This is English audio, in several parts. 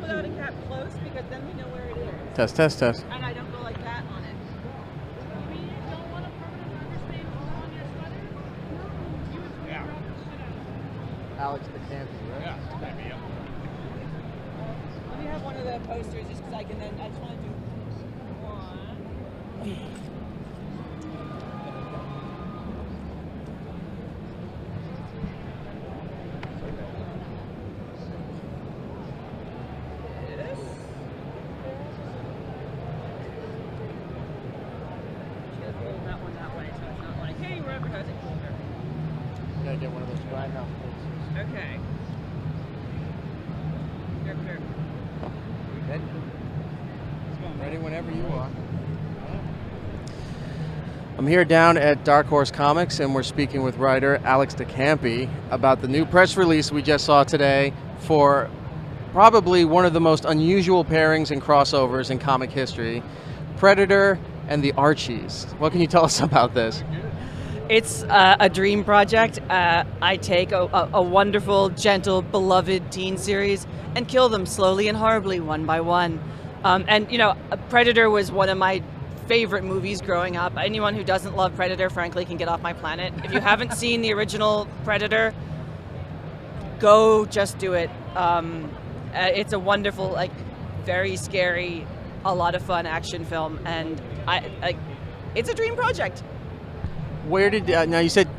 like without a cap close because then we know where it is. Test, test, test. And I don't go like that on it. You mean you don't want a permanent marker stain on your sweater? You would throw your shit out. Alex de Campi, right? Yeah, maybe. Yeah. Let me have one of the posters just because I can then. I just want to do one. That one that way, so it's not like, hey, we're advertising. You gotta get one of those grindhouse posters. Okay. Here. Ready whenever you are. I'm here down at Dark Horse Comics, and we're speaking with writer Alex de Campi about the new press release we just saw today for probably one of the most unusual pairings and crossovers in comic history, Predator and the Archies. What can you tell us about this? It's a dream project. I take a wonderful, gentle, beloved teen series and kill them slowly and horribly, one by one. And, you know, Predator was one of my favorite movies growing up. Anyone who doesn't love Predator, frankly, can get off my planet. If you haven't seen the original Predator, go just do it. It's a wonderful, like, very scary, a lot of fun action film, and it's a dream project. Where did, now you said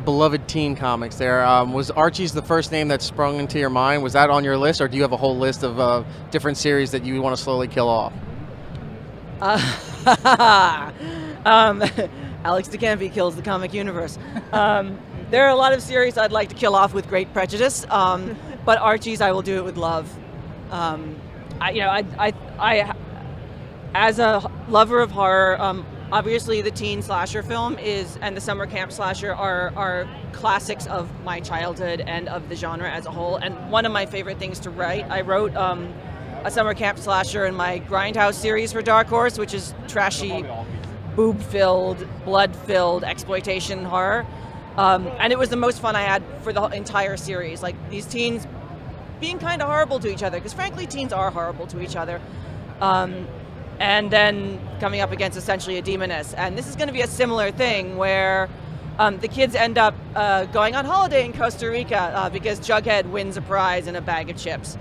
beloved teen comics there. Was Archie's the first name that sprung into your mind? Was that on your list, or do you have a whole list of different series that you want to slowly kill off? Alex de Campi kills the comic universe. There are a lot of series I'd like to kill off with great prejudice, but Archie's I will do it with love. I as a lover of horror, obviously the teen slasher film and the summer camp slasher are classics of my childhood and of the genre as a whole. And one of my favorite things to write, I wrote a summer camp slasher in my Grindhouse series for Dark Horse, which is trashy, boob-filled, blood-filled exploitation horror. And it was the most fun I had for the entire series. Like, these teens being kind of horrible to each other, because frankly teens are horrible to each other. And then coming up against essentially a demoness. And this is going to be a similar thing where the kids end up going on holiday in Costa Rica because Jughead wins a prize and a bag of chips.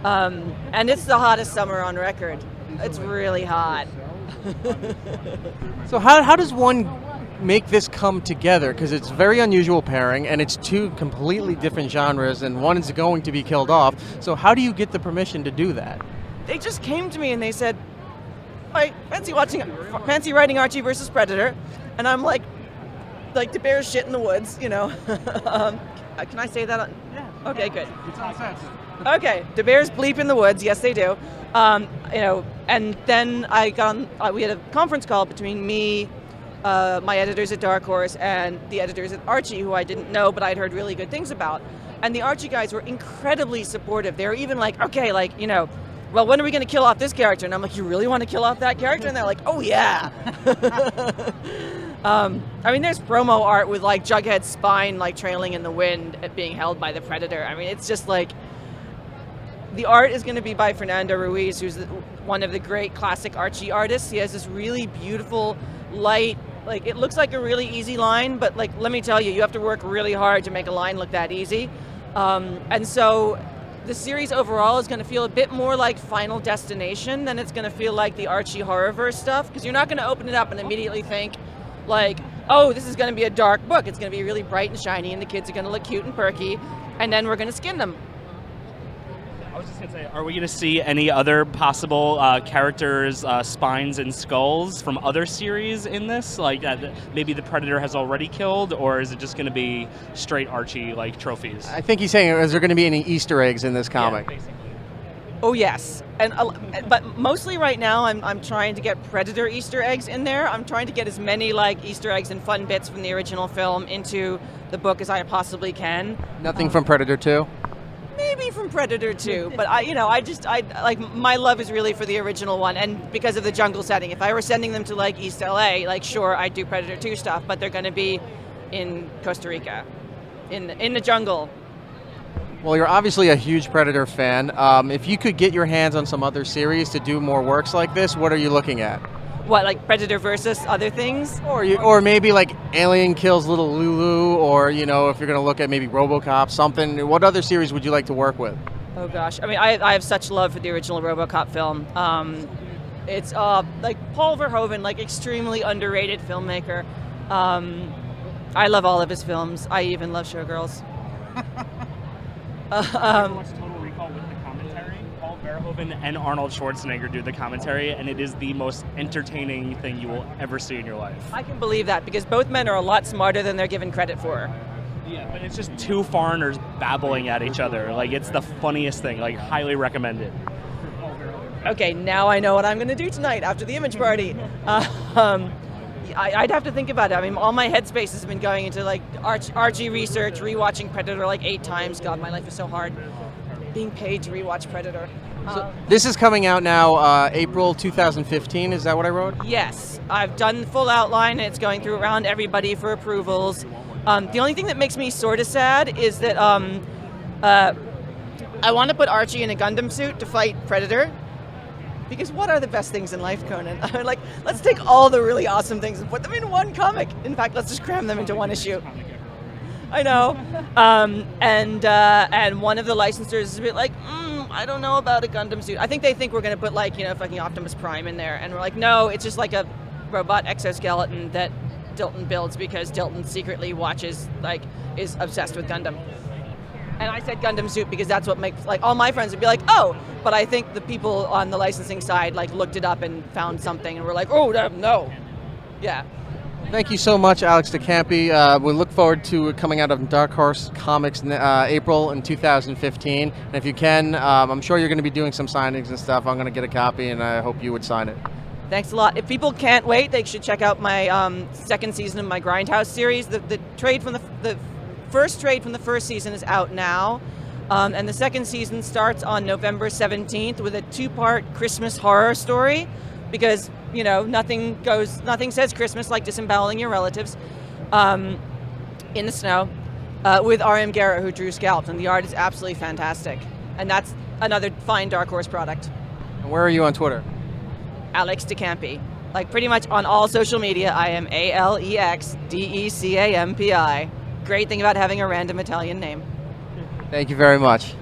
And it's the hottest summer on record. It's really hot. So how does one make this come together? Because it's a very unusual pairing, and it's two completely different genres, and one is going to be killed off. So how do you get the permission to do that? They just came to me and they said, I fancy writing Archie versus Predator. And I'm like the bear's shit in the woods, you know. Can I say that? Yeah. Okay, good. It's uncensored. Okay, the bears bleep in the woods. Yes, they do. And then I got on, we had a conference call between me, my editors at Dark Horse, and the editors at Archie, who I didn't know, but I'd heard really good things about. And the Archie guys were incredibly supportive. They were even like, okay, well, when are we going to kill off this character? And I'm like, you really want to kill off that character? And they're like, oh, yeah. There's promo art with, Jughead's spine, trailing in the wind at being held by the Predator. I mean, it's just, the art is going to be by Fernando Ruiz, who's one of the great classic Archie artists. He has this really beautiful, light, it looks like a really easy line, but, let me tell you, you have to work really hard to make a line look that easy. And so the series overall is going to feel a bit more like Final Destination than it's going to feel like the Archie Horrorverse stuff, because you're not going to open it up and immediately think, oh, this is going to be a dark book. It's going to be really bright and shiny, and the kids are going to look cute and perky, and then we're going to skin them. I was just going to say, are we going to see any other possible characters' spines and skulls from other series in this? Maybe the Predator has already killed, or is it just going to be straight Archie, trophies? I think he's saying, is there going to be any Easter eggs in this comic? Yeah, basically. Oh, yes. But mostly right now, I'm trying to get Predator Easter eggs in there. I'm trying to get as many, Easter eggs and fun bits from the original film into the book as I possibly can. Nothing from Predator 2? Maybe from Predator 2, but my love is really for the original one, and because of the jungle setting. If I were sending them to East LA, sure, I'd do Predator 2 stuff, but they're going to be in Costa Rica, in the jungle. Well, you're obviously a huge Predator fan. If you could get your hands on some other series to do more works like this, what are you looking at? What, like Predator versus other things? Or maybe like Alien kills little Lulu, or if you're going to look at maybe RoboCop, something. What other series would you like to work with? Oh gosh, I mean, I have such love for the original RoboCop film. It's like Paul Verhoeven, like extremely underrated filmmaker. I love all of his films. I even love Showgirls. Watch Total Recall with the commentary. Paul Verhoeven and Arnold Schwarzenegger do the commentary, and it is the most entertaining thing you will ever see in your life. I can believe that because both men are a lot smarter than they're given credit for. Yeah, but it's just two foreigners babbling at each other. Like, it's the funniest thing. Like, highly recommended. Okay, now I know what I'm going to do tonight after the image party. I'd have to think about it. I mean, all my headspace has been going into like Archie research, rewatching Predator like 8 times. God, my life is so hard. Being paid to rewatch Predator. So this is coming out now, April 2015. Is that what I wrote? Yes, I've done the full outline. It's going through around everybody for approvals. The only thing that makes me sort of sad is that I want to put Archie in a Gundam suit to fight Predator. Because what are the best things in life, Conan? I mean, like, let's take all the really awesome things and put them in one comic. In fact, let's just cram them into one issue. I know. And one of the licensors is a bit like, I don't know about a Gundam suit. I think they think we're going to put, like, fucking Optimus Prime in there. And we're like, no, it's just like a robot exoskeleton that Dilton builds because Dilton secretly watches, like, is obsessed with Gundam. And I said Gundam suit because that's what makes, like, all my friends would be like, oh, but I think the people on the licensing side, like, looked it up and found something and were like, oh, no. Yeah. Thank you so much, Alex de Campi. We look forward to it coming out of Dark Horse Comics April in 2015. And if you can, I'm sure you're going to be doing some signings and stuff. I'm going to get a copy, and I hope you would sign it. Thanks a lot. If people can't wait, they should check out my second season of my Grindhouse series. The trade from the first trade from the first season is out now, and the second season starts on November 17th with a 2-part Christmas horror story, because nothing says Christmas like disemboweling your relatives in the snow, with R.M. Garrett, who drew Scalped, and the art is absolutely fantastic, and that's another fine Dark Horse product. And where are you on Twitter? Alex de Campi. Like, pretty much on all social media, I am ALEXDECAMPI. Great thing about having a random Italian name. Thank you very much.